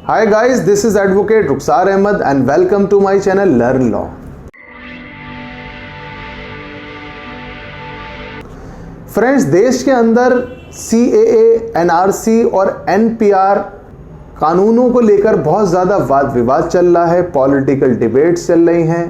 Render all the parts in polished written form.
Hi guys, this is Advocate Rukhsar Ahmed and welcome to my channel Learn Law. Friends, देश के अंदर CAA, NRC और NPR कानूनों को लेकर बहुत ज़्यादा वाद विवाद चल रहा है, पॉलिटिकल डिबेट्स चल रही हैं।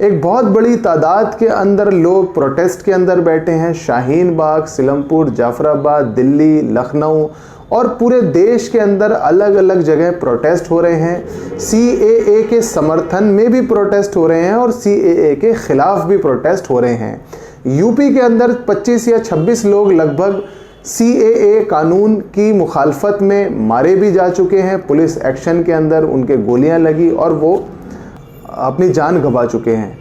एक बहुत बड़ी तादाद के अंदर लोग प्रोटेस्ट के अंदर बैठे हैं। शाहीन बाग, सिलमपुर, जाफराबाद, दिल्ली, लखनऊ और पूरे देश के अंदर अलग अलग जगह प्रोटेस्ट हो रहे हैं। CAA के समर्थन में भी प्रोटेस्ट हो रहे हैं और CAA के खिलाफ भी प्रोटेस्ट हो रहे हैं। यूपी के अंदर 25 या 26 लोग लगभग CAA कानून की मुखालफत में मारे भी जा चुके हैं। पुलिस एक्शन के अंदर उनके गोलियां लगी और वो अपनी जान गंवा चुके हैं।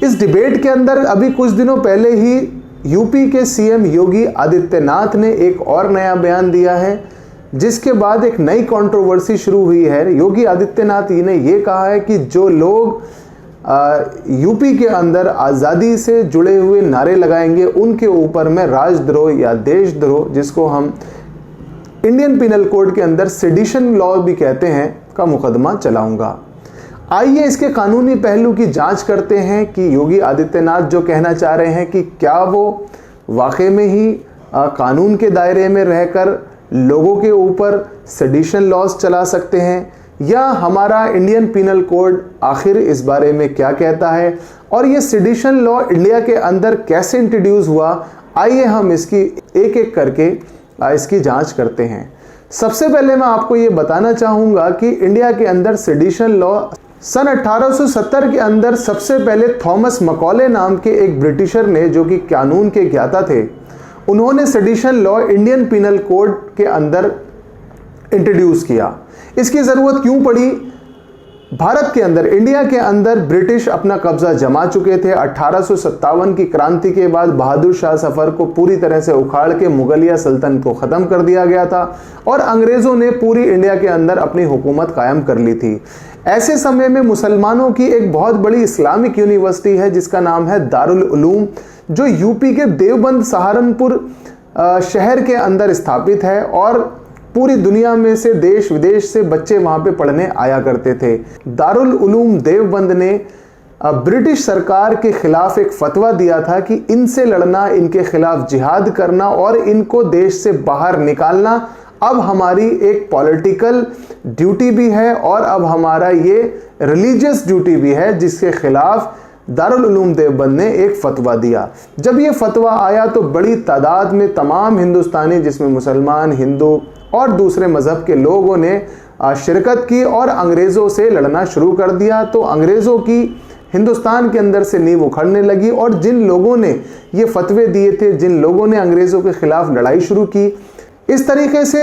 इस डिबेट के अंदर अभी कुछ दिनों पहले ही यूपी के CM योगी आदित्यनाथ ने एक और नया बयान दिया है, जिसके बाद एक नई कंट्रोवर्सी शुरू हुई है। योगी आदित्यनाथ ने ये कहा है कि जो लोग यूपी के अंदर आज़ादी से जुड़े हुए नारे लगाएंगे उनके ऊपर मैं राजद्रोह या देशद्रोह, जिसको हम इंडियन पिनल कोड के अंदर सेडिशन लॉ भी कहते हैं, का मुकदमा चलाऊंगा। आइए इसके कानूनी पहलू की जांच करते हैं कि योगी आदित्यनाथ जो कहना चाह रहे हैं कि क्या वो वाकई में ही कानून के दायरे में रहकर लोगों के ऊपर सेडिशन लॉज चला सकते हैं, या हमारा इंडियन पिनल कोड आखिर इस बारे में क्या कहता है, और ये सेडिशन लॉ इंडिया के अंदर कैसे इंट्रोड्यूस हुआ। आइए हम इसकी एक एक करके इसकी जांच करते हैं। सबसे पहले मैं आपको ये बताना चाहूँगा कि इंडिया के अंदर सेडिशन लॉ सन 1870 के अंदर सबसे पहले थॉमस मकॉले नाम के एक ब्रिटिशर ने, जो कि कानून के ज्ञाता थे, उन्होंने sedition law Indian penal code के अंदर इंट्रोड्यूस किया। इसकी ज़रूरत क्यों पड़ी? भारत के अंदर, इंडिया के अंदर ब्रिटिश अपना कब्जा जमा चुके थे। 1857 की क्रांति के बाद बहादुर शाह सफर को पूरी तरह से उखाड़ के मुगलिया सल्तनत को ख़त्म कर दिया गया था और अंग्रेज़ों ने पूरी इंडिया के अंदर अपनी हुकूमत कायम कर ली थी। ऐसे समय में मुसलमानों की एक बहुत बड़ी इस्लामिक यूनिवर्सिटी है जिसका नाम है दारुल उलूम, जो यूपी के देवबंद सहारनपुर शहर के अंदर स्थापित है और पूरी दुनिया में से देश विदेश से बच्चे वहाँ पे पढ़ने आया करते थे। दारुल उलूम देवबंद ने ब्रिटिश सरकार के खिलाफ एक फतवा दिया था कि इनसे लड़ना, इनके खिलाफ जिहाद करना और इनको देश से बाहर निकालना अब हमारी एक पॉलिटिकल ड्यूटी भी है और अब हमारा ये रिलीजियस ड्यूटी भी है, जिसके खिलाफ दारुल उलूम देवबंद ने एक फतवा दिया। जब ये फतवा आया तो बड़ी तादाद में तमाम हिंदुस्तानी, जिसमें मुसलमान, हिंदू और दूसरे मज़हब के लोगों ने शिरकत की और अंग्रेज़ों से लड़ना शुरू कर दिया। तो अंग्रेज़ों की हिंदुस्तान के अंदर से नींव उखड़ने लगी और जिन लोगों ने ये फतवे दिए थे, जिन लोगों ने अंग्रेज़ों के ख़िलाफ़ लड़ाई शुरू की, इस तरीके से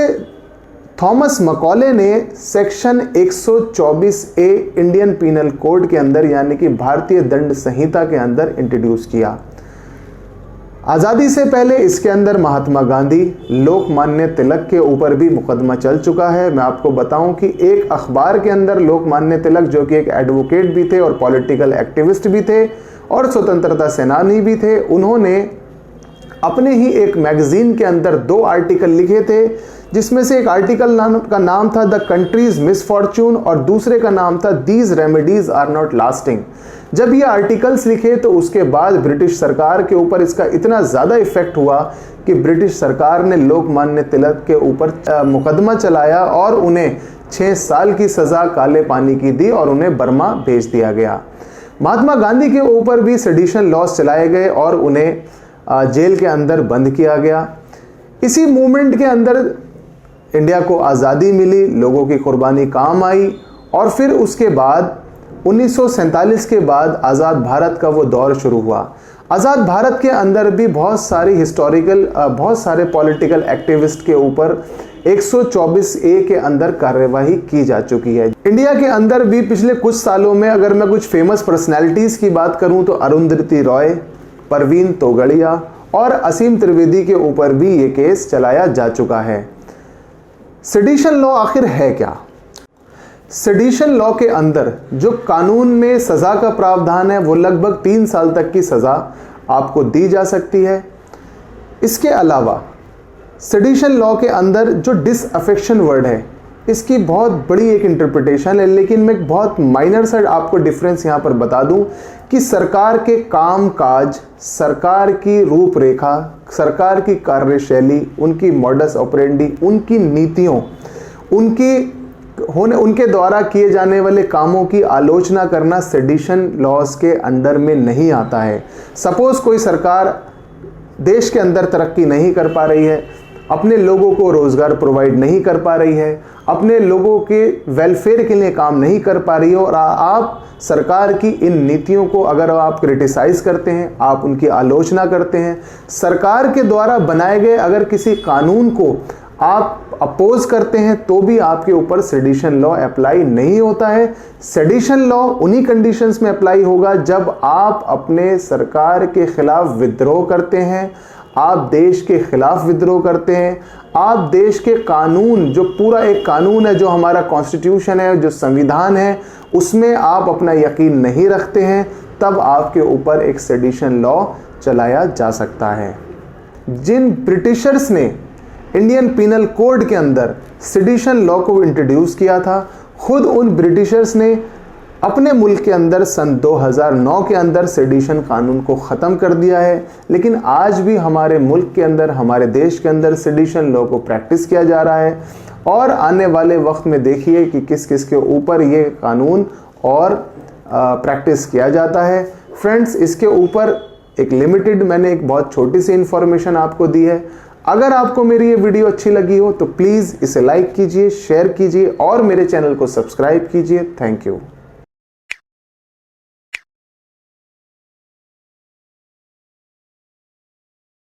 थॉमस मकॉले ने section 124A Indian penal code के अंदर, यानी कि भारतीय दंड संहिता के अंदर इंट्रोड्यूस किया। आज़ादी से पहले इसके अंदर महात्मा गांधी, लोकमान्य तिलक के ऊपर भी मुकदमा चल चुका है। मैं आपको बताऊं कि एक अखबार के अंदर लोकमान्य तिलक, जो कि एक एडवोकेट भी थे और पॉलिटिकल एक्टिविस्ट भी थे और स्वतंत्रता सेनानी भी थे, उन्होंने अपने ही एक मैगजीन के अंदर 2 आर्टिकल लिखे थे, जिसमें से एक आर्टिकल का नाम था द कंट्रीज मिसफॉर्च्यून और दूसरे का नाम था these remedies are not lasting. जब ये आर्टिकल्स लिखे तो उसके बाद ब्रिटिश सरकार के ऊपर इसका इतना ज़्यादा इफेक्ट हुआ कि ब्रिटिश सरकार ने लोकमान्य तिलक के ऊपर मुकदमा चलाया और उन्हें 6 साल की सज़ा काले पानी की दी और उन्हें बर्मा भेज दिया गया। महात्मा गांधी के ऊपर भी सेडिशन लॉज चलाए गए और उन्हें जेल के अंदर बंद किया गया। इसी मूवमेंट के अंदर इंडिया को आज़ादी मिली, लोगों की कुर्बानी काम आई और फिर उसके बाद 1947 के बाद आज़ाद भारत का वो दौर शुरू हुआ। आज़ाद भारत के अंदर भी बहुत सारे पॉलिटिकल एक्टिविस्ट के ऊपर 124A के अंदर कार्यवाही की जा चुकी है। इंडिया के अंदर भी पिछले कुछ सालों में अगर मैं कुछ फेमस पर्सनैलिटीज़ की बात करूं तो अरुंधति रॉय, परवीन तोगड़िया और असीम त्रिवेदी के ऊपर भी ये केस चलाया जा चुका है। सेडिशन लॉ आखिर है क्या? सेडिशन लॉ के अंदर जो कानून में सज़ा का प्रावधान है वो लगभग 3 साल तक की सज़ा आपको दी जा सकती है। इसके अलावा सेडिशन लॉ के अंदर जो डिसअफेक्शन वर्ड है इसकी बहुत बड़ी एक इंटरप्रिटेशन है, लेकिन मैं बहुत माइनर सा आपको डिफरेंस यहाँ पर बता दूँ कि सरकार के काम काज, सरकार की रूपरेखा, सरकार की कार्यशैली, उनकी मॉडस ऑपरेंडी, उनकी नीतियों, उनके द्वारा किए जाने वाले कामों की आलोचना करना सेडिशन लॉज के अंडर में नहीं आता है। सपोज कोई सरकार देश के अंदर तरक्की नहीं कर पा रही है, अपने लोगों को रोज़गार प्रोवाइड नहीं कर पा रही है, अपने लोगों के वेलफेयर के लिए काम नहीं कर पा रही हो, और आप सरकार की इन नीतियों को अगर आप क्रिटिसाइज़ करते हैं, आप उनकी आलोचना करते हैं, सरकार के द्वारा बनाए गए अगर किसी कानून को आप अपोज करते हैं, तो भी आपके ऊपर सेडिशन लॉ अप्लाई नहीं होता है। सेडिशन लॉ उन्हीं कंडीशंस में अप्लाई होगा जब आप अपने सरकार के खिलाफ विद्रोह करते हैं, आप देश के खिलाफ विद्रोह करते हैं, आप देश के कानून, जो पूरा एक कानून है, जो हमारा कॉन्स्टिट्यूशन है, जो संविधान है, उसमें आप अपना यकीन नहीं रखते हैं, तब आपके ऊपर एक सेडिशन लॉ चलाया जा सकता है। जिन ब्रिटिशर्स ने इंडियन पिनल कोड के अंदर सेडिशन लॉ को इंट्रोड्यूस किया था, खुद उन ब्रिटिशर्स ने अपने मुल्क के अंदर सन 2009 के अंदर सेडिशन कानून को ख़त्म कर दिया है, लेकिन आज भी हमारे मुल्क के अंदर, हमारे देश के अंदर सेडिशन लॉ को प्रैक्टिस किया जा रहा है। और आने वाले वक्त में देखिए कि किस किस के ऊपर ये कानून और प्रैक्टिस किया जाता है। फ्रेंड्स, इसके ऊपर एक लिमिटेड, मैंने एक बहुत छोटी सी इन्फॉर्मेशन आपको दी है। अगर आपको मेरी ये वीडियो अच्छी लगी हो तो प्लीज़ इसे लाइक कीजिए, शेयर कीजिए और मेरे चैनल को सब्सक्राइब कीजिए। Thank you.